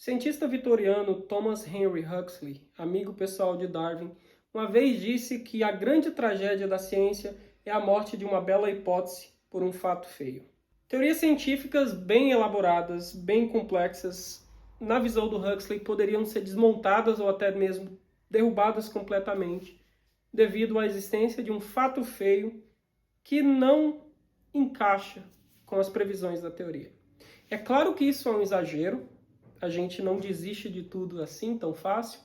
cientista vitoriano Thomas Henry Huxley, amigo pessoal de Darwin, uma vez disse que a grande tragédia da ciência é a morte de uma bela hipótese por um fato feio. Teorias científicas bem elaboradas, bem complexas, na visão do Huxley, poderiam ser desmontadas ou até mesmo derrubadas completamente, devido à existência de um fato feio que não encaixa com as previsões da teoria. É claro que isso é um exagero, a gente não desiste de tudo assim tão fácil,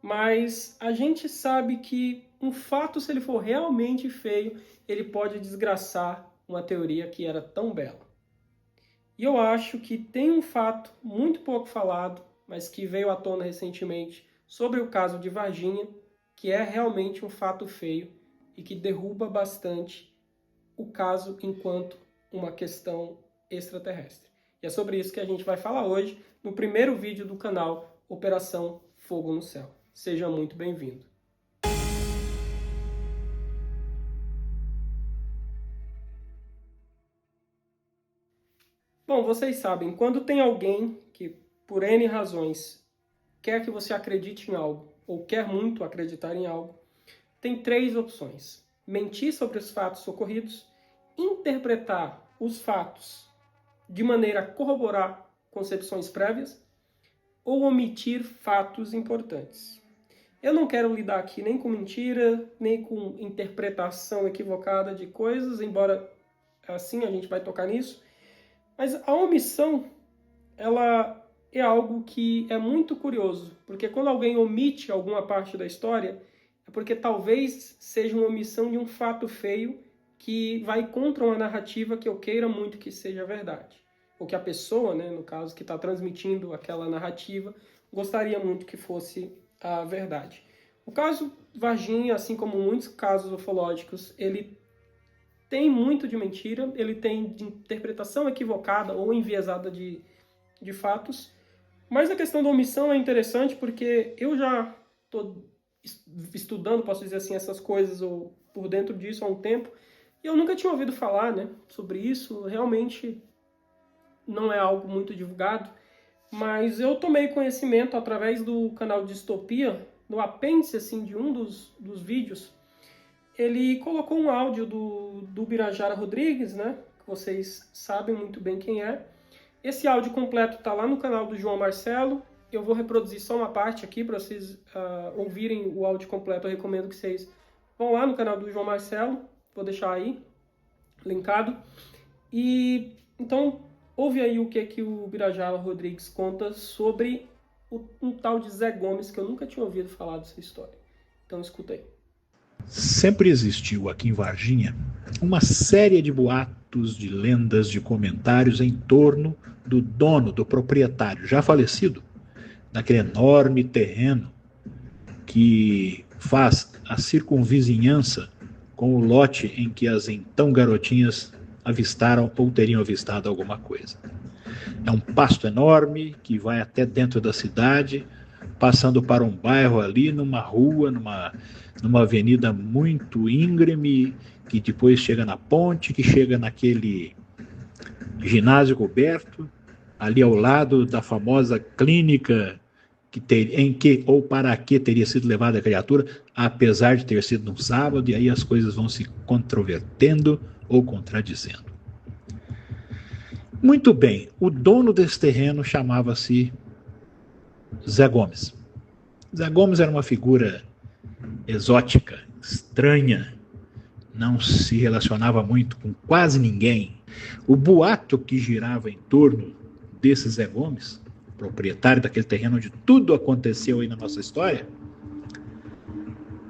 mas a gente sabe que um fato, se ele for realmente feio, ele pode desgraçar uma teoria que era tão bela. E eu acho que tem um fato muito pouco falado, mas que veio à tona recentemente, sobre o caso de Varginha, que é realmente um fato feio e que derruba bastante o caso enquanto uma questão extraterrestre. E é sobre isso que a gente vai falar hoje, no primeiro vídeo do canal Operação Fogo no Céu. Seja muito bem-vindo. Bom, vocês sabem, quando tem alguém que, por N razões, quer que você acredite em algo, ou quer muito acreditar em algo, tem três opções: mentir sobre os fatos ocorridos, interpretar os fatos de maneira a corroborar concepções prévias, ou omitir fatos importantes. Eu não quero lidar aqui nem com mentira, nem com interpretação equivocada de coisas, embora assim a gente vai tocar nisso. Mas a omissão, ela é algo que é muito curioso, porque quando alguém omite alguma parte da história, é porque talvez seja uma omissão de um fato feio que vai contra uma narrativa que eu queira muito que seja verdade. Ou que a pessoa, né, no caso, que está transmitindo aquela narrativa, gostaria muito que fosse a verdade. O caso Varginha, assim como muitos casos ufológicos, ele tem muito de mentira, ele tem de interpretação equivocada ou enviesada de fatos. Mas a questão da omissão é interessante porque eu já estou estudando, posso dizer assim, essas coisas ou por dentro disso há um tempo, e eu nunca tinha ouvido falar, né, sobre isso. Realmente não é algo muito divulgado, mas eu tomei conhecimento através do canal Distopia, no apêndice assim, de um dos vídeos. Ele colocou um áudio do Birajara Rodrigues, né, que vocês sabem muito bem quem é. Esse áudio completo está lá no canal do João Marcelo. Eu vou reproduzir só uma parte aqui para vocês ouvirem o áudio completo. Eu recomendo que vocês vão lá no canal do João Marcelo. Vou deixar aí, linkado. E então, ouve aí o que o Birajara Rodrigues conta sobre um tal de Zé Gomes, que eu nunca tinha ouvido falar dessa história. Então, escuta aí. Sempre existiu aqui em Varginha uma série de boatos, de lendas, de comentários em torno do dono, do proprietário, já falecido, daquele enorme terreno que faz a circunvizinhança com o lote em que as então garotinhas avistaram ou teriam avistado alguma coisa. É um pasto enorme que vai até dentro da cidade, passando para um bairro ali, numa rua, numa avenida muito íngreme, que depois chega na ponte, que chega naquele ginásio coberto, ali ao lado da famosa clínica em que ou para que teria sido levada a criatura, apesar de ter sido num sábado, e aí as coisas vão se controvertendo ou contradizendo. Muito bem, o dono desse terreno chamava-se Zé Gomes. Zé Gomes era uma figura exótica, estranha, não se relacionava muito com quase ninguém. O boato que girava em torno desse Zé Gomes, proprietário daquele terreno onde tudo aconteceu aí na nossa história,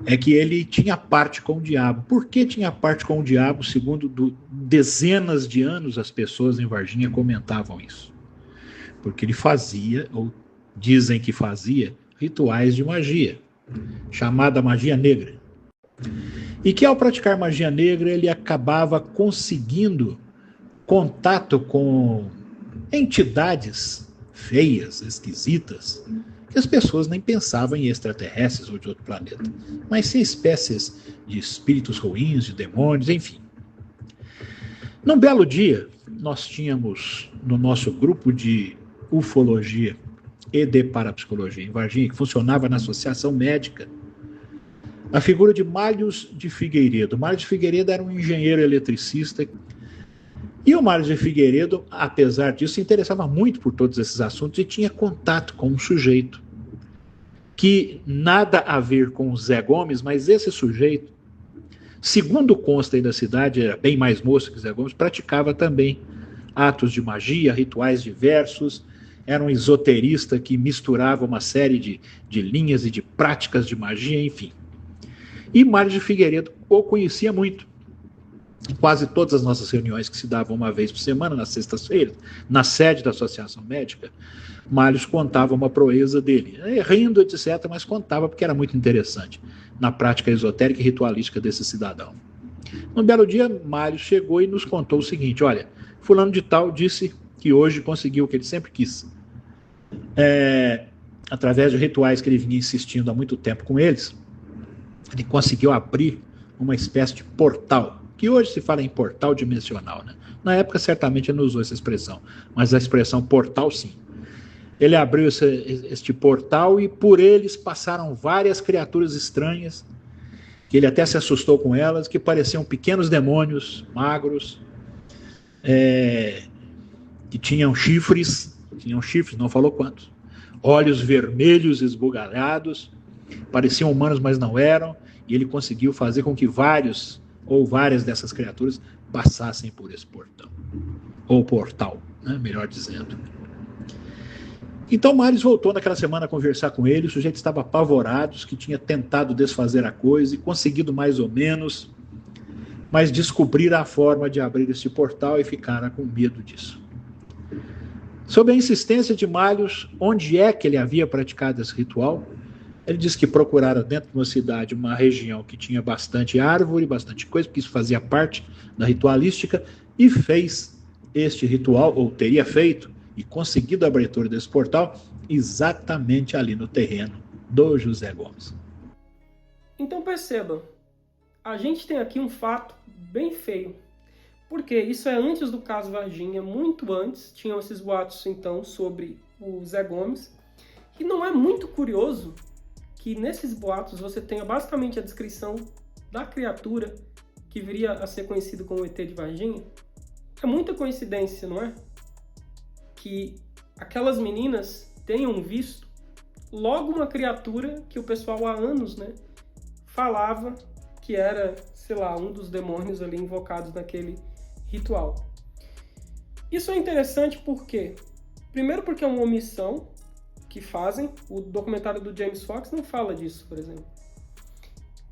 é que ele tinha parte com o diabo. Por que tinha parte com o diabo? Segundo dezenas de anos as pessoas em Varginha comentavam isso. Porque ele fazia, ou dizem que fazia, rituais de magia, chamada magia negra. E que ao praticar magia negra ele acabava conseguindo contato com entidades feias, esquisitas, que as pessoas nem pensavam em extraterrestres ou de outro planeta, mas sim espécies de espíritos ruins, de demônios, enfim. Num belo dia, nós tínhamos no nosso grupo de ufologia e de parapsicologia em Varginha, que funcionava na Associação Médica, a figura de Malhos de Figueiredo. Malhos de Figueiredo era um engenheiro eletricista. E o Mário de Figueiredo, apesar disso, se interessava muito por todos esses assuntos e tinha contato com um sujeito que nada a ver com o Zé Gomes, mas esse sujeito, segundo consta aí da cidade, era bem mais moço que Zé Gomes, praticava também atos de magia, rituais diversos, era um esoterista que misturava uma série de linhas e de práticas de magia, enfim. E Mário de Figueiredo o conhecia muito. Em quase todas as nossas reuniões que se davam uma vez por semana, nas sextas-feiras, na sede da Associação Médica, Malhos contava uma proeza dele, rindo, etc., mas contava porque era muito interessante na prática esotérica e ritualística desse cidadão. Um belo dia, Malhos chegou e nos contou o seguinte: olha, fulano de tal disse que hoje conseguiu o que ele sempre quis. Através de rituais que ele vinha insistindo há muito tempo com eles, ele conseguiu abrir uma espécie de portal, que hoje se fala em portal dimensional, né? Na época, certamente, ele não usou essa expressão, mas a expressão portal, sim. Ele abriu este portal e por eles passaram várias criaturas estranhas, que ele até se assustou com elas, que pareciam pequenos demônios magros, que tinham chifres, não falou quantos, olhos vermelhos esbugalhados, pareciam humanos, mas não eram, e ele conseguiu fazer com que vários ou várias dessas criaturas passassem por esse portão, ou portal, né, melhor dizendo. Então Mários voltou naquela semana a conversar com ele, o sujeito estava apavorado, que tinha tentado desfazer a coisa e conseguido mais ou menos, mas descobriram a forma de abrir este portal e ficaram com medo disso. Sob a insistência de Mários, onde é que ele havia praticado esse ritual, ele disse que procuraram dentro de uma cidade, uma região que tinha bastante árvore, bastante coisa, porque isso fazia parte da ritualística, e fez este ritual, ou teria feito, e conseguido a abertura desse portal, exatamente ali no terreno do José Gomes. Então perceba, a gente tem aqui um fato bem feio, porque isso é antes do caso Varginha, muito antes, tinham esses boatos então sobre o Zé Gomes, e não é muito curioso que nesses boatos você tenha basicamente a descrição da criatura que viria a ser conhecido como ET de Varginha? É muita coincidência, não é? Que aquelas meninas tenham visto logo uma criatura que o pessoal há anos, né, falava que era, sei lá, um dos demônios ali invocados naquele ritual. Isso é interessante porque, primeiro porque é uma omissão que fazem, o documentário do James Fox não fala disso, por exemplo.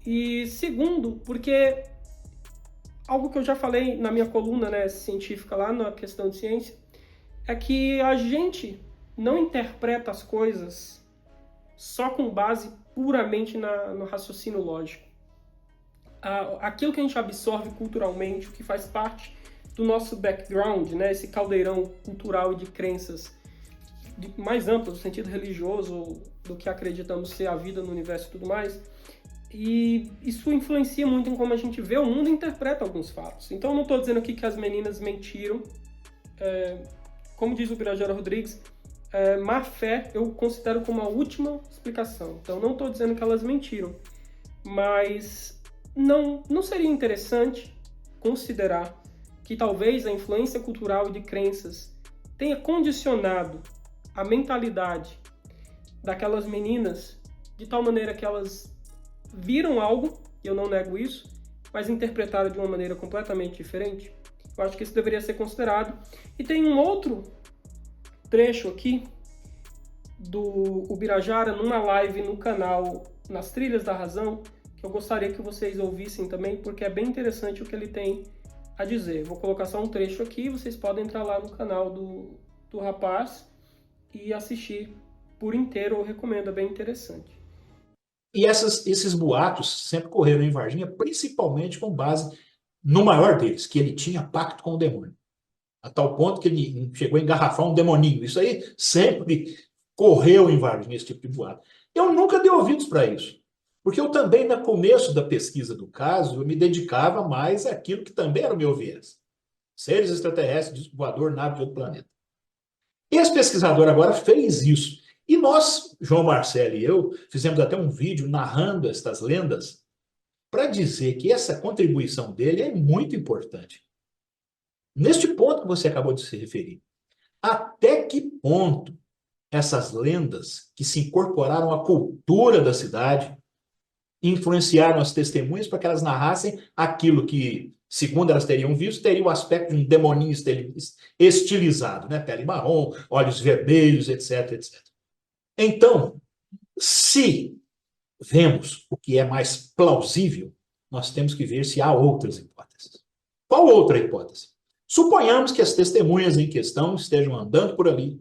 E segundo, porque algo que eu já falei na minha coluna, né, científica lá na questão de ciência, é que a gente não interpreta as coisas só com base puramente no raciocínio lógico. Aquilo que a gente absorve culturalmente, o que faz parte do nosso background, né, esse caldeirão cultural e de crenças mais amplo, no sentido religioso, do que acreditamos ser a vida no universo e tudo mais, e isso influencia muito em como a gente vê o mundo e interpreta alguns fatos. Então eu não estou dizendo aqui que as meninas mentiram, como diz o Birajara Rodrigues, má fé eu considero como a última explicação. Então não estou dizendo que elas mentiram, mas não seria interessante considerar que talvez a influência cultural e de crenças tenha condicionado a mentalidade daquelas meninas de tal maneira que elas viram algo, e eu não nego isso, mas interpretaram de uma maneira completamente diferente? Eu acho que isso deveria ser considerado. E tem um outro trecho aqui do Ubirajara numa live no canal Nas Trilhas da Razão, que eu gostaria que vocês ouvissem também, porque é bem interessante o que ele tem a dizer. Vou colocar só um trecho aqui, vocês podem entrar lá no canal do rapaz e assistir por inteiro, eu recomendo, é bem interessante. E esses boatos sempre correram em Varginha, principalmente com base no maior deles, que ele tinha pacto com o demônio. A tal ponto que ele chegou a engarrafar um demoninho. Isso aí sempre correu em Varginha, esse tipo de boato. Eu nunca dei ouvidos para isso, porque eu também, no começo da pesquisa do caso, eu me dedicava mais àquilo que também era o meu viés. Seres extraterrestres, disco voador, nave de outro planeta. Esse pesquisador agora fez isso. E nós, João Marcelo e eu, fizemos até um vídeo narrando estas lendas para dizer que essa contribuição dele é muito importante. Neste ponto que você acabou de se referir, até que ponto essas lendas que se incorporaram à cultura da cidade influenciaram as testemunhas para que elas narrassem aquilo que, segundo elas teriam visto, teria o aspecto de um demoninho estilizado, né? Pele marrom, olhos vermelhos, etc, etc. Então, se vemos o que é mais plausível, nós temos que ver se há outras hipóteses. Qual outra hipótese? Suponhamos que as testemunhas em questão estejam andando por ali,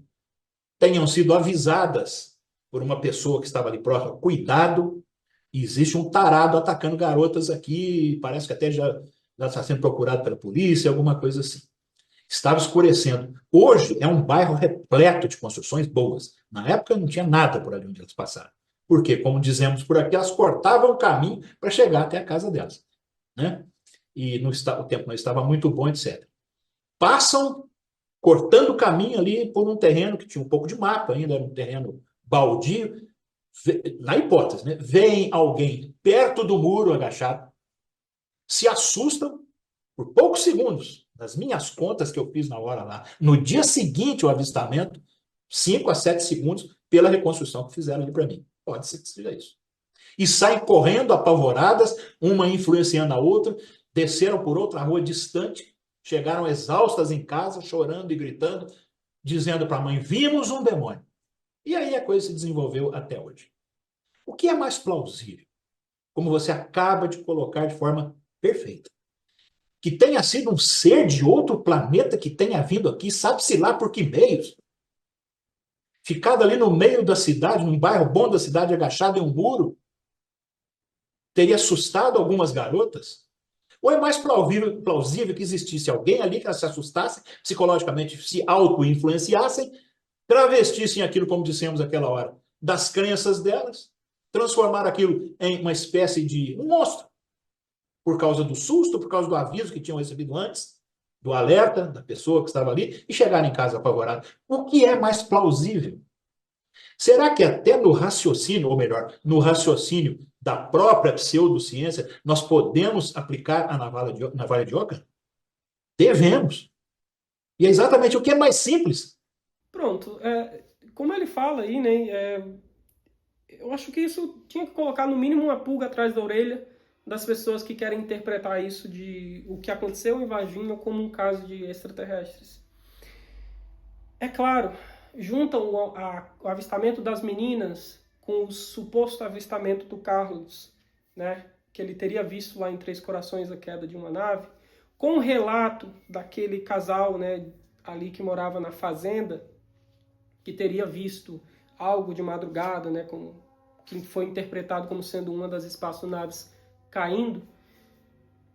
tenham sido avisadas por uma pessoa que estava ali próxima, cuidado, existe um tarado atacando garotas aqui, parece que até já está sendo procurado pela polícia, alguma coisa assim. Estava escurecendo. Hoje é um bairro repleto de construções boas. Na época não tinha nada por ali onde elas passaram. Porque, como dizemos por aqui, elas cortavam o caminho para chegar até a casa delas. Né? E o tempo não estava muito bom, etc. Passam cortando o caminho ali por um terreno que tinha um pouco de mato ainda, era um terreno baldio. Na hipótese, né? Vem alguém perto do muro agachado, se assustam por poucos segundos, nas minhas contas que eu fiz na hora lá, no dia seguinte ao avistamento, 5 a 7 segundos pela reconstrução que fizeram ali para mim. Pode ser que seja isso. E saem correndo apavoradas, uma influenciando a outra, desceram por outra rua distante, chegaram exaustas em casa, chorando e gritando, dizendo para a mãe, vimos um demônio. E aí a coisa se desenvolveu até hoje. O que é mais plausível? Como você acaba de colocar de forma perfeita. Que tenha sido um ser de outro planeta que tenha vindo aqui, sabe-se lá por que meios. Ficado ali no meio da cidade, num bairro bom da cidade, agachado em um muro, teria assustado algumas garotas? Ou é mais plausível que existisse alguém ali que elas se assustassem, psicologicamente se auto-influenciassem, travestissem aquilo, como dissemos aquela hora, das crenças delas, transformar aquilo em uma espécie de um monstro, por causa do susto, por causa do aviso que tinham recebido antes, do alerta da pessoa que estava ali, e chegaram em casa apavorados. O que é mais plausível? Será que até no raciocínio, ou melhor, no raciocínio da própria pseudociência, nós podemos aplicar a navalha de Ockham? Devemos. E é exatamente o que é mais simples. Pronto, como ele fala aí, né, eu acho que isso tinha que colocar no mínimo uma pulga atrás da orelha das pessoas que querem interpretar isso de o que aconteceu em Varginha como um caso de extraterrestres. É claro, juntam o avistamento das meninas com o suposto avistamento do Carlos, né, que ele teria visto lá em Três Corações a queda de uma nave, com o relato daquele casal, né, ali que morava na fazenda, que teria visto algo de madrugada, né, que foi interpretado como sendo uma das espaçonaves caindo.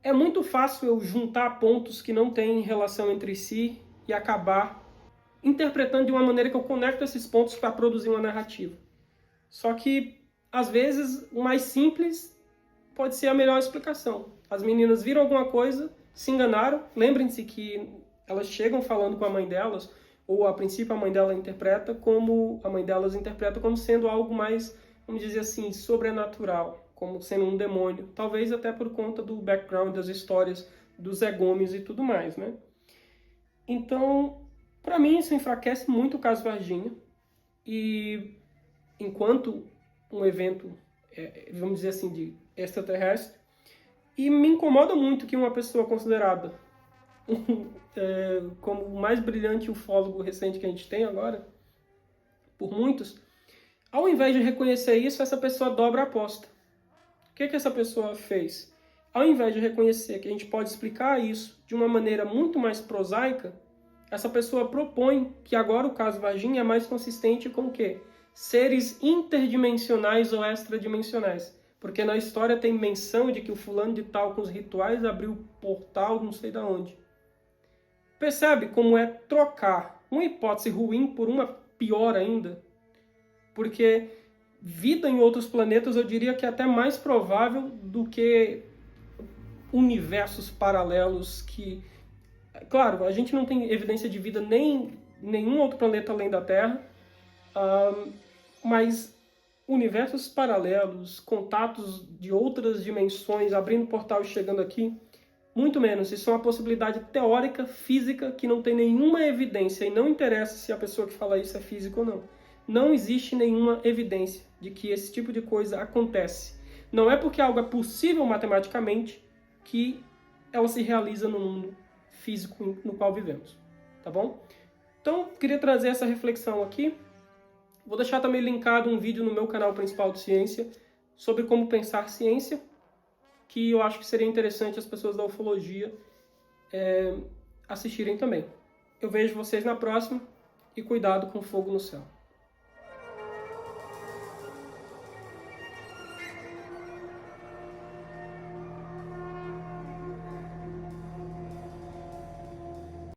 É muito fácil eu juntar pontos que não têm relação entre si e acabar interpretando de uma maneira que eu conecto esses pontos para produzir uma narrativa. Só que, às vezes, o mais simples pode ser a melhor explicação. As meninas viram alguma coisa, se enganaram. Lembrem-se que elas chegam falando com a mãe delas, ou a princípio a mãe delas interpreta como sendo algo mais, vamos dizer assim, sobrenatural, como sendo um demônio. Talvez até por conta do background das histórias dos Zé Gomes e tudo mais, né? Então, para mim, isso enfraquece muito o caso Varginha. E enquanto um evento, vamos dizer assim, de extraterrestre, e me incomoda muito que uma pessoa considerada como o mais brilhante ufólogo recente que a gente tem agora, por muitos, ao invés de reconhecer isso, essa pessoa dobra a aposta. O que essa pessoa fez? Ao invés de reconhecer que a gente pode explicar isso de uma maneira muito mais prosaica, essa pessoa propõe que agora o caso Varginha é mais consistente com o quê? Seres interdimensionais ou extradimensionais. Porque na história tem menção de que o fulano de tal com os rituais abriu o portal não sei de onde. Percebe como é trocar uma hipótese ruim por uma pior ainda? Porque vida em outros planetas eu diria que é até mais provável do que universos paralelos que... Claro, a gente não tem evidência de vida nem em nenhum outro planeta além da Terra, Mas universos paralelos, contatos de outras dimensões, abrindo portal e chegando aqui, muito menos. Isso é uma possibilidade teórica, física, que não tem nenhuma evidência, e não interessa se a pessoa que fala isso é física ou não. Não existe nenhuma evidência de que esse tipo de coisa acontece. Não é porque algo é possível matematicamente que ela se realiza no mundo físico no qual vivemos, tá bom? Então, queria trazer essa reflexão aqui. Vou deixar também linkado um vídeo no meu canal principal de ciência sobre como pensar ciência, que eu acho que seria interessante as pessoas da ufologia assistirem também. Eu vejo vocês na próxima e cuidado com o fogo no céu.